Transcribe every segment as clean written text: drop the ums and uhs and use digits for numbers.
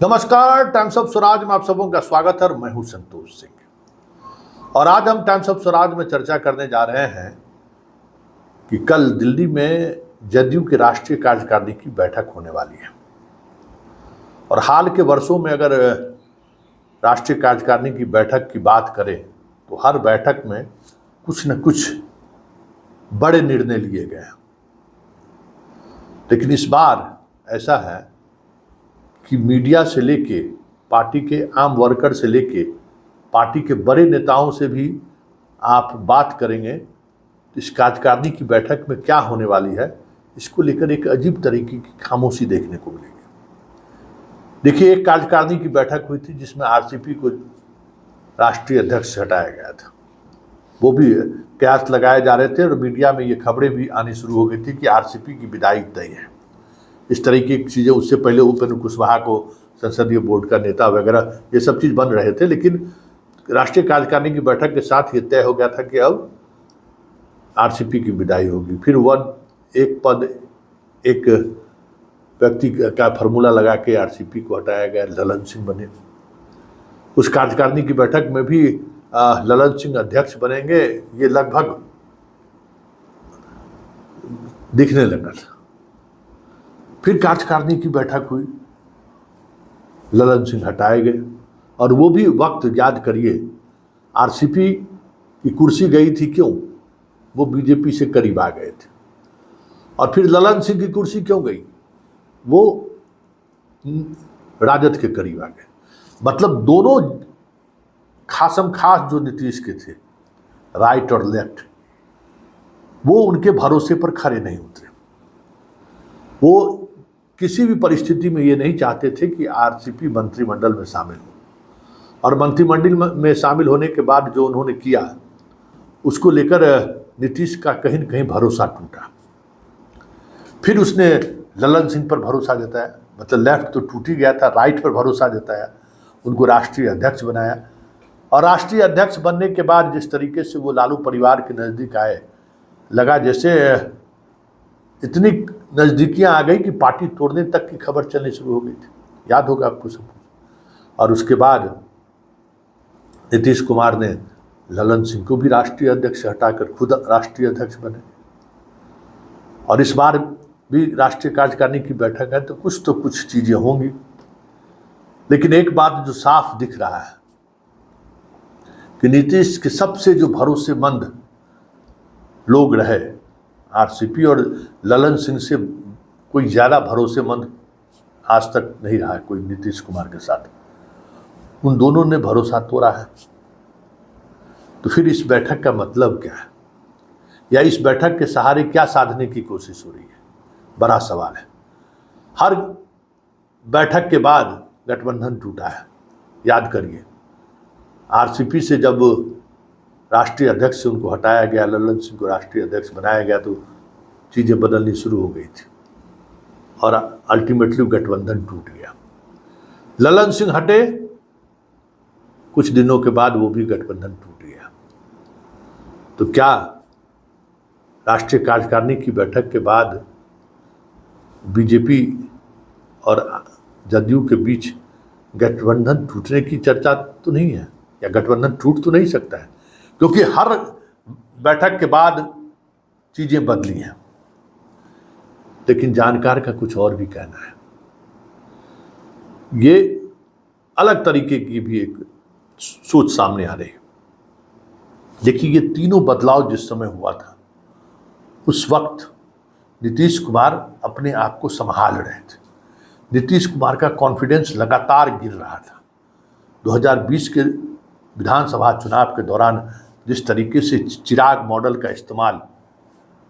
नमस्कार, times of Swaraj में आप सबों का स्वागत है। मैं हूं संतोष सिंह और आज हम टाइम्स ऑफ स्वराज में चर्चा करने जा रहे हैं कि कल दिल्ली में जदयू की राष्ट्रीय कार्यकारिणी की बैठक होने वाली है। और हाल के वर्षों में अगर राष्ट्रीय कार्यकारिणी की बैठक की बात करें तो हर बैठक में कुछ न कुछ बड़े निर्णय लिए गए हैं, लेकिन इस बार ऐसा है कि मीडिया से लेके पार्टी के आम वर्कर से लेके पार्टी के बड़े नेताओं से भी आप बात करेंगे तो इस कार्यकारिणी की बैठक में क्या होने वाली है, इसको लेकर एक अजीब तरीके की खामोशी देखने को मिलेगी। देखिए, एक कार्यकारिणी की बैठक हुई थी जिसमें आरसीपी को राष्ट्रीय अध्यक्ष से हटाया गया था। वो भी कयास लगाए जा रहे थे और मीडिया में ये खबरें भी आनी शुरू हो गई थी कि आरसीपी की विदाई तय है। इस तरीके की चीज़ें उससे पहले उपेंद्र कुशवाहा को संसदीय बोर्ड का नेता वगैरह ये सब चीज़ बन रहे थे, लेकिन राष्ट्रीय कार्यकारिणी की बैठक के साथ ये तय हो गया था कि अब आरसीपी की विदाई होगी। फिर एक पद एक व्यक्ति का फॉर्मूला लगा के आरसीपी को हटाया गया, ललन सिंह बने। उस कार्यकारिणी की बैठक में भी ललन सिंह अध्यक्ष बनेंगे ये लगभग दिखने लगा था। फिर कार्यकारिणी की बैठक हुई, ललन सिंह हटाए गए और वो भी वक्त याद करिए, आरसीपी की कुर्सी गई थी क्यों? वो बीजेपी से करीब आ गए थे। और फिर ललन सिंह की कुर्सी क्यों गई? वो राजद के करीब आ गए। मतलब दोनों खासम खास जो नीतीश के थे, राइट और लेफ्ट, वो उनके भरोसे पर खड़े नहीं उतरे। वो किसी भी परिस्थिति में ये नहीं चाहते थे कि आरसीपी मंत्रिमंडल में शामिल हो, और मंत्रिमंडल में शामिल होने के बाद जो उन्होंने किया उसको लेकर नीतीश का कहीं न कहीं भरोसा टूटा। फिर उसने ललन सिंह पर भरोसा जताया, मतलब लेफ्ट तो टूट ही गया था, राइट पर भरोसा जताया, उनको राष्ट्रीय अध्यक्ष बनाया। और राष्ट्रीय अध्यक्ष बनने के बाद जिस तरीके से वो लालू परिवार के नज़दीक आए, लगा जैसे इतनी नज़दीकियाँ आ गई कि पार्टी तोड़ने तक की खबर चलनी शुरू हो गई थी, याद होगा आपको सब। और उसके बाद नीतीश कुमार ने ललन सिंह को भी राष्ट्रीय अध्यक्ष हटाकर खुद राष्ट्रीय अध्यक्ष बने। और इस बार भी राष्ट्रीय कार्यकारिणी की बैठक है तो कुछ चीज़ें होंगी, लेकिन एक बात जो साफ दिख रहा है कि नीतीश के सबसे जो भरोसेमंद लोग रहे आरसीपी, और ललन सिंह से कोई ज़्यादा भरोसेमंद आज तक नहीं रहा है कोई नीतीश कुमार के साथ। उन दोनों ने भरोसा तोड़ा है। तो फिर इस बैठक का मतलब क्या है, या इस बैठक के सहारे क्या साधने की कोशिश हो रही है, बड़ा सवाल है। हर बैठक के बाद गठबंधन टूटा है। याद करिए, आरसीपी से जब राष्ट्रीय अध्यक्ष से उनको हटाया गया, ललन सिंह को राष्ट्रीय अध्यक्ष बनाया गया, तो चीज़ें बदलनी शुरू हो गई थी और अल्टीमेटली गठबंधन टूट गया। ललन सिंह हटे, कुछ दिनों के बाद वो भी गठबंधन टूट गया। तो क्या राष्ट्रीय कार्यकारिणी की बैठक के बाद बीजेपी और जदयू के बीच गठबंधन टूटने की चर्चा तो नहीं है, या गठबंधन टूट तो नहीं सकता है? क्योंकि हर बैठक के बाद चीज़ें बदली हैं, लेकिन जानकार का कुछ और भी कहना है। ये अलग तरीके की भी एक सोच सामने आ रही है। देखिए, ये तीनों बदलाव जिस समय हुआ था उस वक्त नीतीश कुमार अपने आप को संभाल रहे थे। नीतीश कुमार का कॉन्फिडेंस लगातार गिर रहा था। 2020 के विधानसभा चुनाव के दौरान जिस तरीके से चिराग मॉडल का इस्तेमाल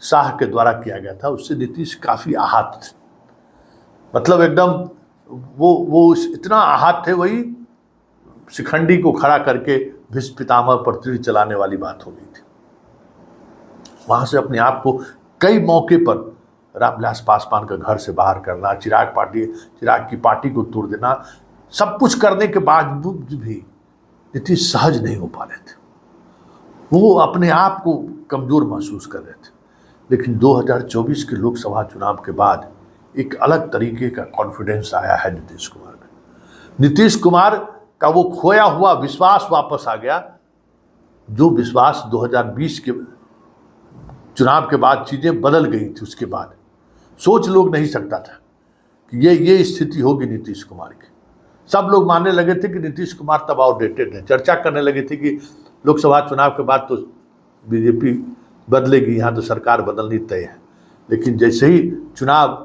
शाह के द्वारा किया गया था, उससे नीतीश काफ़ी आहत थे। मतलब एकदम वो इतना आहत थे, वही शिखंडी को खड़ा करके भीष्म पितामह पर तीर चलाने वाली बात हो गई थी। वहाँ से अपने आप को कई मौके पर रामविलास पासवान का घर से बाहर करना, चिराग की पार्टी को तोड़ देना, सब कुछ करने के बावजूद भी नीतीश सहज नहीं हो पा रहे थे। वो अपने आप को कमज़ोर महसूस कर रहे थे। लेकिन 2024 के लोकसभा चुनाव के बाद एक अलग तरीके का कॉन्फिडेंस आया है नीतीश कुमार में। नीतीश कुमार का वो खोया हुआ विश्वास वापस आ गया, जो विश्वास 2020 के चुनाव के बाद चीजें बदल गई थी। उसके बाद सोच लोग नहीं सकता था कि ये स्थिति होगी नीतीश कुमार की। सब लोग मानने लगे थे कि नीतीश कुमार तब आउटडेटेड है, चर्चा करने लगे थे कि लोकसभा चुनाव के बाद तो बीजेपी बदलेगी, यहाँ तो सरकार बदलनी तय है। लेकिन जैसे ही चुनाव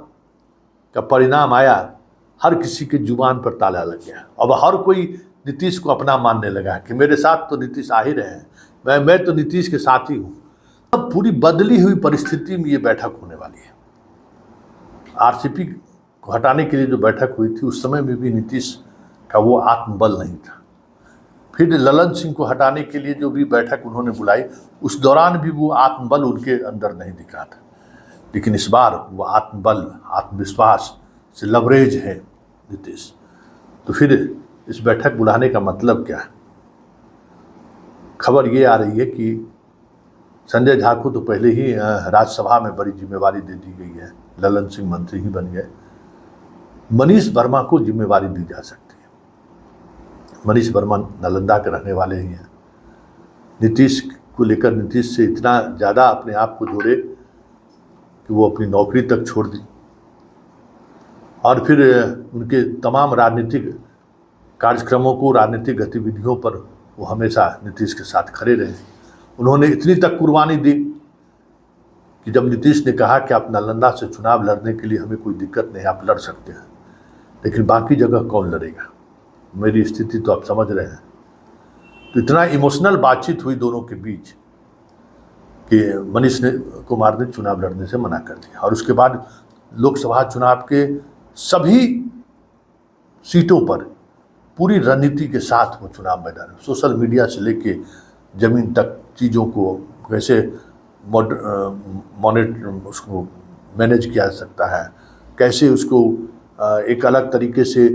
का परिणाम आया, हर किसी के जुबान पर ताला लग गया। अब हर कोई नीतीश को अपना मानने लगा कि मेरे साथ तो नीतीश आ ही रहे हैं, मैं तो नीतीश के साथ ही हूँ। अब पूरी बदली हुई परिस्थिति में ये बैठक होने वाली है। आरसीपी को हटाने के लिए जो बैठक हुई थी, उस समय में भी नीतीश का वो आत्मबल नहीं था। फिर ललन सिंह को हटाने के लिए जो भी बैठक उन्होंने बुलाई, उस दौरान भी वो आत्मबल उनके अंदर नहीं दिख रहा था। लेकिन इस बार वो आत्मबल, आत्मविश्वास से लवरेज है नीतीश। तो फिर इस बैठक बुलाने का मतलब क्या है? खबर ये आ रही है कि संजय झा को तो पहले ही राज्यसभा में बड़ी जिम्मेवारी दे दी गई है, ललन सिंह मंत्री ही बन गए। मनीष वर्मा को जिम्मेवारी दी जा सकती है। मनीष वर्मा नालंदा के रहने वाले ही हैं। नीतीश को लेकर नीतीश से इतना ज़्यादा अपने आप को जोड़े कि वो अपनी नौकरी तक छोड़ दी, और फिर उनके तमाम राजनीतिक कार्यक्रमों को, राजनीतिक गतिविधियों पर वो हमेशा नीतीश के साथ खड़े रहे। उन्होंने इतनी तक कुर्बानी दी कि जब नीतीश ने कहा कि आप नालंदा से चुनाव लड़ने के लिए हमें कोई दिक्कत नहीं, आप लड़ सकते हैं, लेकिन बाकी जगह कौन लड़ेगा, मेरी स्थिति तो आप समझ रहे हैं। तो इतना इमोशनल बातचीत हुई दोनों के बीच कि मनीष कुमार ने चुनाव लड़ने से मना कर दिया। और उसके बाद लोकसभा चुनाव के सभी सीटों पर पूरी रणनीति के साथ वो चुनाव मैदान, सोशल मीडिया से लेके जमीन तक चीज़ों को कैसे उसको मैनेज किया जा सकता है, कैसे उसको एक अलग तरीके से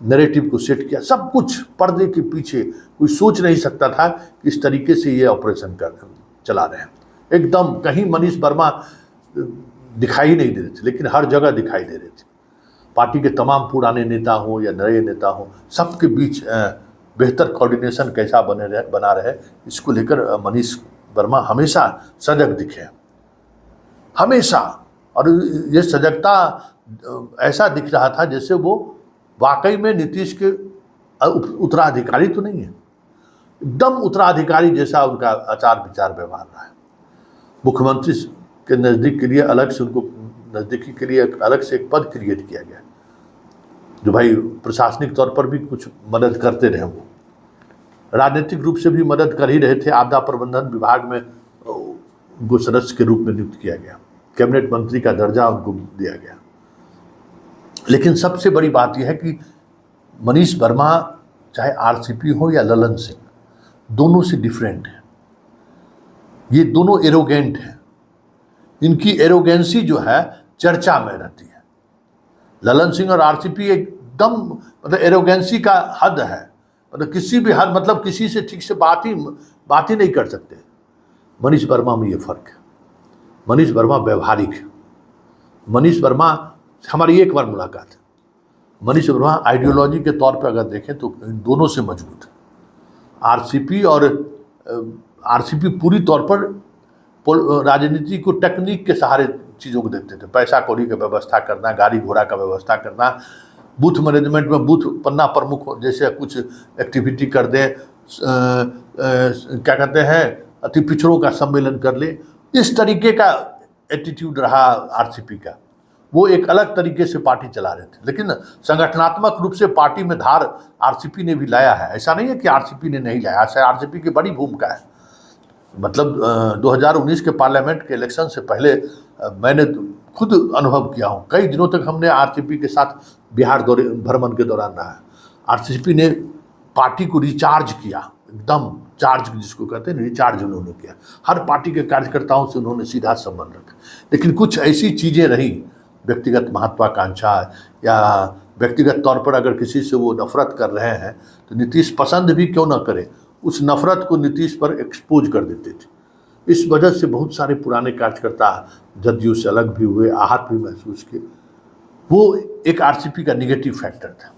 नैरेटिव को सेट किया, सब कुछ पर्दे के पीछे। कोई सोच नहीं सकता था कि इस तरीके से ये ऑपरेशन चला रहे हैं। एकदम कहीं मनीष वर्मा दिखाई नहीं दे रहे थे, लेकिन हर जगह दिखाई दे रहे थे। पार्टी के तमाम पुराने नेता हो या नए नेता हो, सबके बीच बेहतर कोऑर्डिनेशन कैसा बना रहे, इसको लेकर मनीष वर्मा हमेशा सजग दिखे, हमेशा। और ये सजगता ऐसा दिख रहा था जैसे वो वाकई में नीतीश के उत्तराधिकारी तो नहीं है, एकदम उत्तराधिकारी जैसा उनका आचार विचार व्यवहार रहा है। मुख्यमंत्री के नज़दीक के लिए अलग से, उनको नज़दीकी के लिए अलग से एक पद क्रिएट किया गया, जो भाई प्रशासनिक तौर पर भी कुछ मदद करते रहे, वो राजनीतिक रूप से भी मदद कर ही रहे थे। आपदा प्रबंधन विभाग में उनको सदस्य के रूप में नियुक्त किया गया, कैबिनेट मंत्री का दर्जा उनको दिया गया। लेकिन सबसे बड़ी बात यह है कि मनीष वर्मा चाहे आरसीपी हो या ललन सिंह, दोनों से डिफरेंट है। ये दोनों एरोगेंट हैं, इनकी एरोगेंसी जो है चर्चा में रहती है। ललन सिंह और आरसीपी एकदम मतलब एरोगेंसी का हद है, मतलब किसी भी हद, मतलब किसी से ठीक से बात ही नहीं कर सकते। मनीष वर्मा में ये फर्क है। मनीष वर्मा व्यवहारिक है। मनीष वर्मा, हमारी एक बार मुलाकात है, मनीष वर्मा आइडियोलॉजी के तौर पर अगर देखें तो इन दोनों से मजबूत है। आरसीपी पूरी तौर पर राजनीति को टेक्निक के सहारे चीज़ों को देखते थे, पैसा कौड़ी का व्यवस्था करना, गाड़ी घोड़ा का व्यवस्था करना, बूथ मैनेजमेंट में बूथ पन्ना प्रमुख जैसे कुछ एक्टिविटी कर दें, क्या कहते हैं, अति पिछड़ों का सम्मेलन कर ले, इस तरीके का एटीट्यूड रहा आरसीपी का। वो एक अलग तरीके से पार्टी चला रहे थे, लेकिन संगठनात्मक रूप से पार्टी में धार आरसीपी ने भी लाया है। ऐसा नहीं है कि आरसीपी ने नहीं लाया, ऐसा आरसीपी की बड़ी भूमिका है। मतलब 2019 के पार्लियामेंट के इलेक्शन से पहले मैंने खुद अनुभव किया हूँ, कई दिनों तक हमने आरसीपी के साथ बिहार भ्रमण के दौरान रहा है। आरसीपी ने पार्टी को रिचार्ज किया, एकदम चार्ज जिसको कहते हैं, रिचार्ज उन्होंने किया। हर पार्टी के कार्यकर्ताओं से उन्होंने सीधा संबंध रखा। लेकिन कुछ ऐसी चीज़ें रहीं, व्यक्तिगत महत्वाकांक्षा या व्यक्तिगत तौर पर अगर किसी से वो नफरत कर रहे हैं तो नीतीश पसंद भी क्यों ना करे, उस नफरत को नीतीश पर एक्सपोज कर देते थे। इस वजह से बहुत सारे पुराने कार्यकर्ता जदयू से अलग भी हुए, आहत भी महसूस किए। वो एक आरसीपी का निगेटिव फैक्टर था।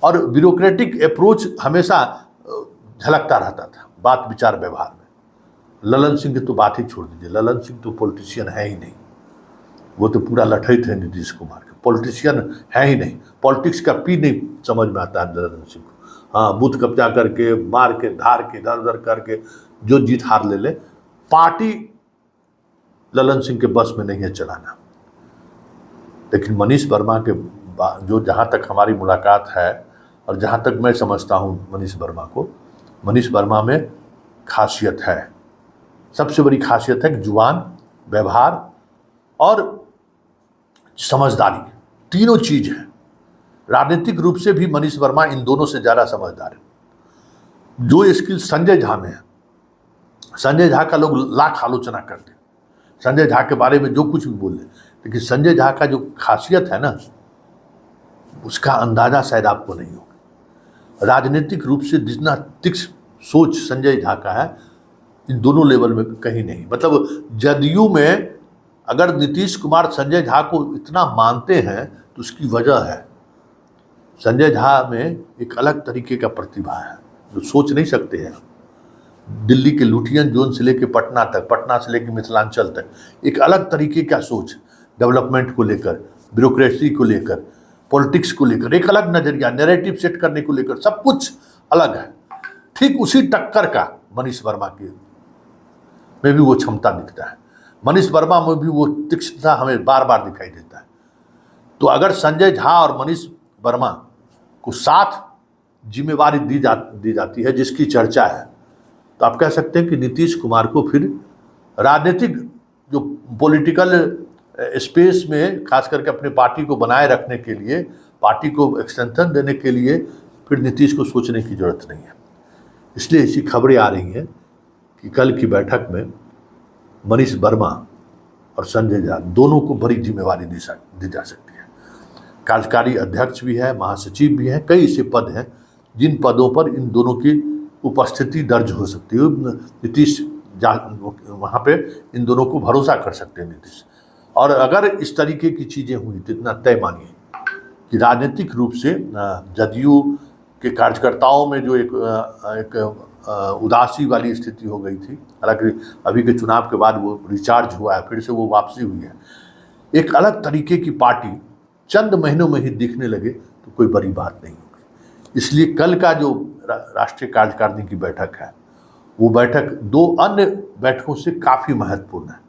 और ब्यूरोक्रेटिक अप्रोच हमेशा झलकता रहता था बात विचार व्यवहार में। ललन सिंह की तो बात ही छोड़ दीजिए, ललन सिंह तो पॉलिटिशियन है ही नहीं, वो तो पूरा लठैत है नीतीश कुमार के, पॉलिटिशियन है ही नहीं, पॉलिटिक्स का पी नहीं समझ में आता है ललन सिंह को। हाँ, बूथ कब्जा करके मार के धार के इधर उधर करके जो जीत हार ले ले, पार्टी ललन सिंह के बस में नहीं है चलाना। लेकिन मनीष वर्मा के जो जहाँ तक हमारी मुलाकात है और जहाँ तक मैं समझता हूँ मनीष वर्मा को, मनीष वर्मा में खासियत है, सबसे बड़ी खासियत है कि जुबान, व्यवहार और समझदारी, तीनों चीज है। राजनीतिक रूप से भी मनीष वर्मा इन दोनों से ज़्यादा समझदार है। जो स्किल संजय झा में है, संजय झा का लोग लाख आलोचना करते हैं, संजय झा के बारे में जो कुछ भी बोल रहे, लेकिन संजय झा का जो खासियत है ना, उसका अंदाजा शायद आपको नहीं होगा। राजनीतिक रूप से जितना तीक्ष्ण सोच संजय झा का है, इन दोनों लेवल में कहीं नहीं। मतलब जदयू में अगर नीतीश कुमार संजय झा को इतना मानते हैं तो उसकी वजह है, संजय झा में एक अलग तरीके का प्रतिभा है जो सोच नहीं सकते हैं। दिल्ली के लुटियन जोन से लेकर पटना तक, पटना से लेकर मिथिलांचल तक, एक अलग तरीके का सोच, डेवलपमेंट को लेकर, ब्यूरोक्रेसी को लेकर, पॉलिटिक्स को लेकर एक अलग नजरिया, नैरेटिव सेट करने को लेकर, सब कुछ अलग है। ठीक उसी टक्कर का मनीष वर्मा के में भी वो क्षमता दिखता है, मनीष वर्मा में भी वो तीक्ष्णता हमें बार बार दिखाई देता है। तो अगर संजय झा और मनीष वर्मा को साथ जिम्मेवारी दी जाती है, जिसकी चर्चा है, तो आप कह सकते हैं कि नीतीश कुमार को फिर राजनीतिक जो पॉलिटिकल स्पेस में खास करके अपने पार्टी को बनाए रखने के लिए, पार्टी को एक्सटेंशन देने के लिए फिर नीतीश को सोचने की जरूरत नहीं है। इसलिए ऐसी खबरें आ रही हैं कि कल की बैठक में मनीष वर्मा और संजय झा दोनों को बड़ी जिम्मेवारी दी जा सकती है। कार्यकारी अध्यक्ष भी है, महासचिव भी है, कई ऐसे पद हैं जिन पदों पर इन दोनों की उपस्थिति दर्ज हो सकती है। नीतीश वहाँ पे इन दोनों को भरोसा कर सकते हैं नीतीश। और अगर इस तरीके की चीज़ें हुई तो इतना तय मानिए कि राजनीतिक रूप से जदयू के कार्यकर्ताओं में जो एक उदासी वाली स्थिति हो गई थी, हालांकि अभी के चुनाव के बाद वो रिचार्ज हुआ है, फिर से वो वापसी हुई है, एक अलग तरीके की पार्टी चंद महीनों में ही दिखने लगे तो कोई बड़ी बात नहीं होगी। इसलिए कल का जो राष्ट्रीय कार्यकारिणी की बैठक है, वो बैठक दो अन्य बैठकों से काफ़ी महत्वपूर्ण है।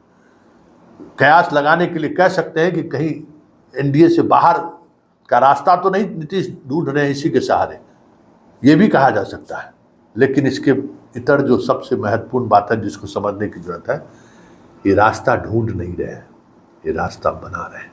कयास लगाने के लिए कह सकते हैं कि कहीं एनडीए से बाहर का रास्ता तो नहीं नीतीश ढूंढ रहे हैं इसी के सहारे, ये भी कहा जा सकता है। लेकिन इसके इतर जो सबसे महत्वपूर्ण बात है जिसको समझने की जरूरत है, ये रास्ता ढूंढ नहीं रहे हैं, ये रास्ता बना रहे हैं।